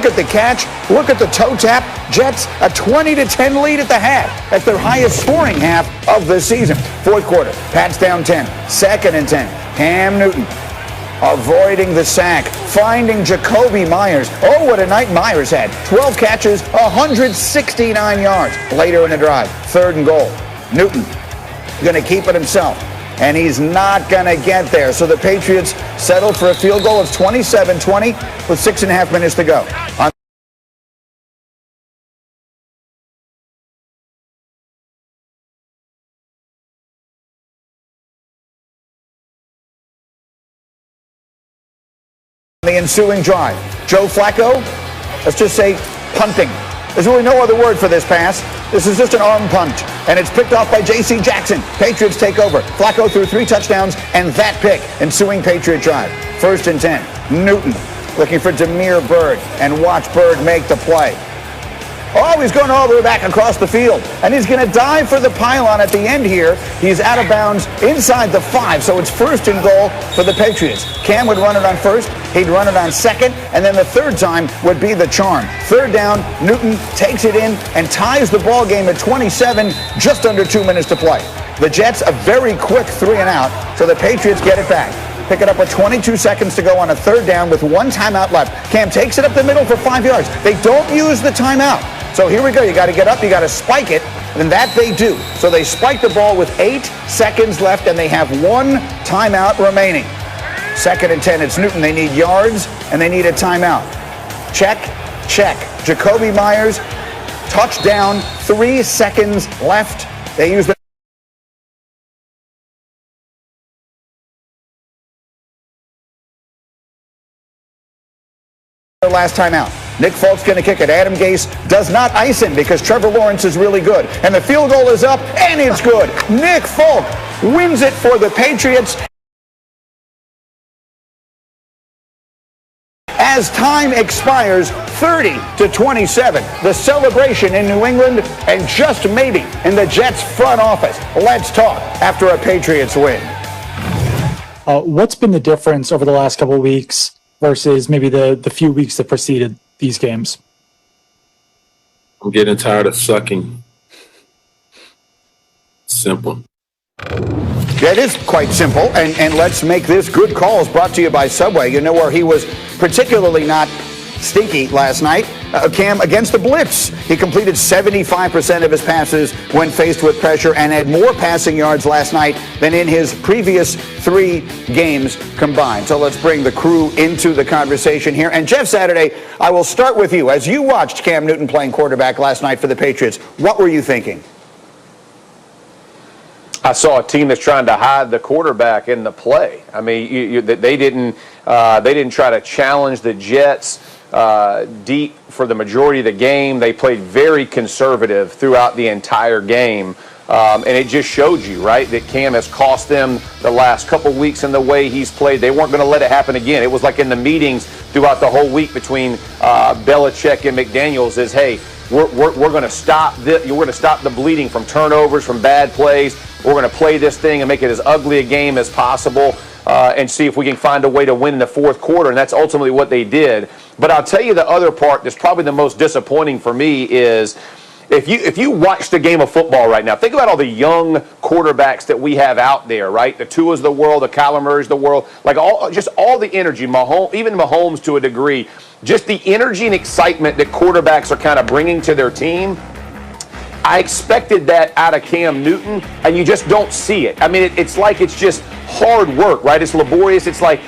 Look at the catch. Look at the toe tap. Jets a 20-10 lead at the half. That's their highest scoring half of the season. Fourth quarter, Pats down 10. Second and 10. Cam Newton avoiding the sack, finding Jacoby Myers. Oh, what a night Myers had. 12 catches, 169 yards. Later in the drive, third and goal. Newton going to keep it himself, and he's not going to get there. So the Patriots settled for a field goal of 27-20 with 6.5 minutes to go. On the ensuing drive, Joe Flacco, let's just say punting. There's really no other word for this pass. This is just an arm punt, and it's picked off by J.C. Jackson. Patriots take over. Flacco threw 3 touchdowns and that pick. Ensuing Patriot drive. First and 10. Newton looking for Damiere Byrd, and watch Byrd make the play. Oh, he's going all the way back across the field, and he's going to dive for the pylon at the end here. He's out of bounds inside the 5, so it's first and goal for the Patriots. Cam would run it on first, he'd run it on second, and then the third time would be the charm. Third down, Newton takes it in and ties the ball game at 27, just under 2 minutes to play. The Jets a very quick 3 and out, so the Patriots get it back. Pick it up with 22 seconds to go on a third down with 1 timeout left. Cam takes it up the middle for 5 yards. They don't use the timeout. So here we go. You got to get up. You got to spike it. And that they do. So they spike the ball with 8 seconds left, and they have 1 timeout remaining. Second and 10. It's Newton. They need yards, and they need a timeout. Check, check. Jacoby Myers, touchdown. 3 seconds left. They use the last time out. Nick Folk's going to kick it. Adam Gase does not ice him because Trevor Lawrence is really good. And the field goal is up, and it's good. Nick Folk wins it for the Patriots. As time expires, 30-27. The celebration in New England, and just maybe in the Jets front office. Let's talk after a Patriots win. What's been the difference over the last couple of weeks versus maybe the few weeks that preceded these games? I'm getting tired of sucking. Simple. Yeah, it is quite simple, and let's make this good calls brought to you by Subway. You know where he was particularly not stinky last night? Cam, against the blitz. He completed 75% of his passes when faced with pressure and had more passing yards last night than in his previous 3 games combined. So let's bring the crew into the conversation here. And Jeff Saturday, I will start with you. As you watched Cam Newton playing quarterback last night for the Patriots, what were you thinking? I saw a team that's trying to hide the quarterback in the play. I mean, they didn't try to challenge the Jets deep for the majority of the game. They played very conservative throughout the entire game. And it just showed you, right, that Cam has cost them the last couple weeks in the way he's played. They weren't going to let it happen again. It was like in the meetings throughout the whole week between Belichick and McDaniels is, hey, we're going to stop this. We're going to stop the bleeding from turnovers, from bad plays. We're going to play this thing and make it as ugly a game as possible and see if we can find a way to win in the fourth quarter. And that's ultimately what they did. But I'll tell you the other part that's probably the most disappointing for me is if you watch the game of football right now, think about all the young quarterbacks that we have out there, right? The Tua's of the world, the Kyler Murray's of the world, like just all the energy, even Mahomes to a degree, just the energy and excitement that quarterbacks are kind of bringing to their team. I expected that out of Cam Newton, and you just don't see it. I mean, it's like it's just hard work, right? It's laborious. It's like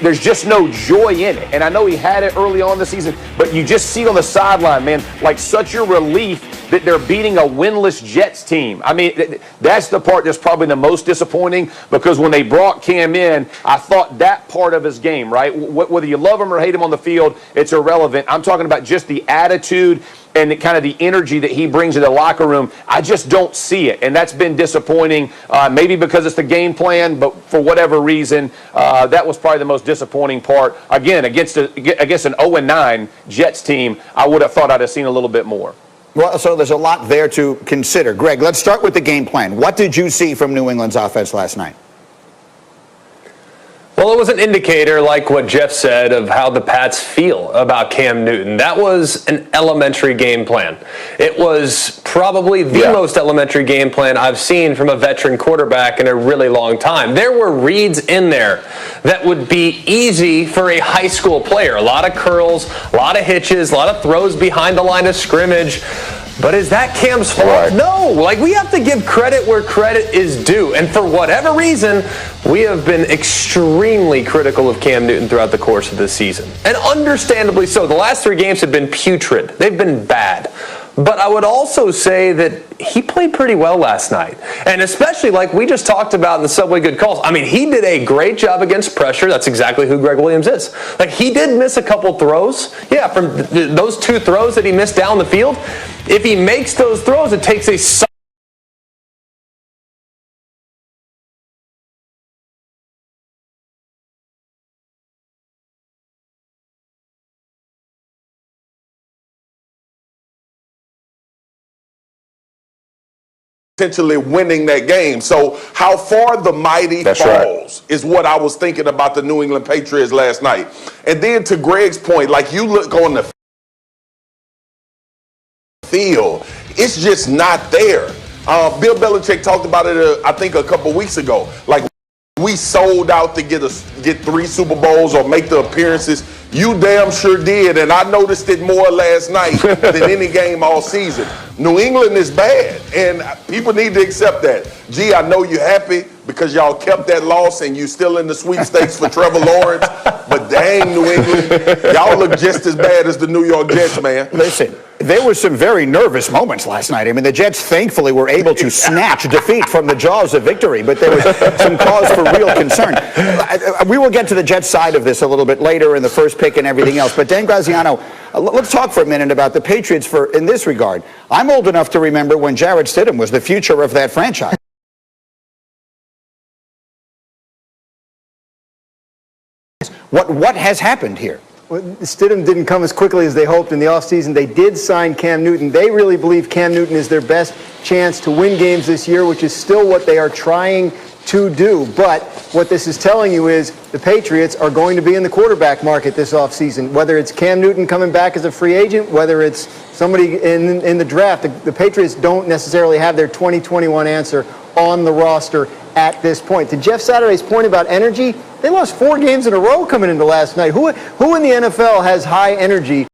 there's just no joy in it. And I know he had it early on in the season, but you just see it on the sideline, man, like such a relief that they're beating a winless Jets team. I mean, that's the part that's probably the most disappointing, because when they brought Cam in, I thought that part of his game, right? Whether you love him or hate him on the field, it's irrelevant. I'm talking about just the attitude and kind of the energy that he brings to the locker room. I just don't see it, and that's been disappointing, maybe because it's the game plan, but for whatever reason, that was probably the most disappointing part. Again, against an 0-9 Jets team, I would have thought I'd have seen a little bit more. Well, so there's a lot there to consider. Greg, let's start with the game plan. What did you see from New England's offense last night? Well, it was an indicator, like what Jeff said, of how the Pats feel about Cam Newton. That was an elementary game plan. It was probably the most elementary game plan I've seen from a veteran quarterback in a really long time. There were reads in there that would be easy for a high school player. A lot of curls, a lot of hitches, a lot of throws behind the line of scrimmage. But is that Cam's fault? Right. No. Like, we have to give credit where credit is due. And for whatever reason, we have been extremely critical of Cam Newton throughout the course of this season. And understandably so. The last 3 games have been putrid. They've been bad. But I would also say that he played pretty well last night. And especially like we just talked about in the Subway Good Calls. I mean, he did a great job against pressure. That's exactly who Greg Williams is. Like, he did miss a couple throws. Yeah, from those 2 throws that he missed down the field. If he makes those throws, it takes a potentially winning that game. So how far the mighty falls is what I was thinking about the New England Patriots last night. And then to Greg's point, like, you look on the field, it's just not there. Bill Belichick talked about it, I think, a couple weeks ago. Like, we sold out to get 3 Super Bowls or make the appearances. You damn sure did, and I noticed it more last night than any game all season. New England is bad, and people need to accept that. Gee, I know you're happy because y'all kept that loss and you still in the sweepstakes for Trevor Lawrence, but dang, New England, y'all look just as bad as the New York Jets, man. Listen, there were some very nervous moments last night. I mean, the Jets thankfully were able to snatch defeat from the jaws of victory, but there was some cause for real concern. We will get to the Jets side of this a little bit later in the first pick and everything else, but Dan Graziano, let's talk for a minute about the Patriots in this regard. I'm old enough to remember when Jarrett Stidham was the future of that franchise. What has happened here? Well, Stidham didn't come as quickly as they hoped in the offseason. They did sign Cam Newton. They really believe Cam Newton is their best chance to win games this year, which is still what they are trying to do. But what this is telling you is the Patriots are going to be in the quarterback market this offseason. Whether it's Cam Newton coming back as a free agent, whether it's somebody in the draft, the Patriots don't necessarily have their 2021 answer on the roster at this point. To Jeff Saturday's point about energy, they lost 4 games in a row coming into last night. Who in the NFL has high energy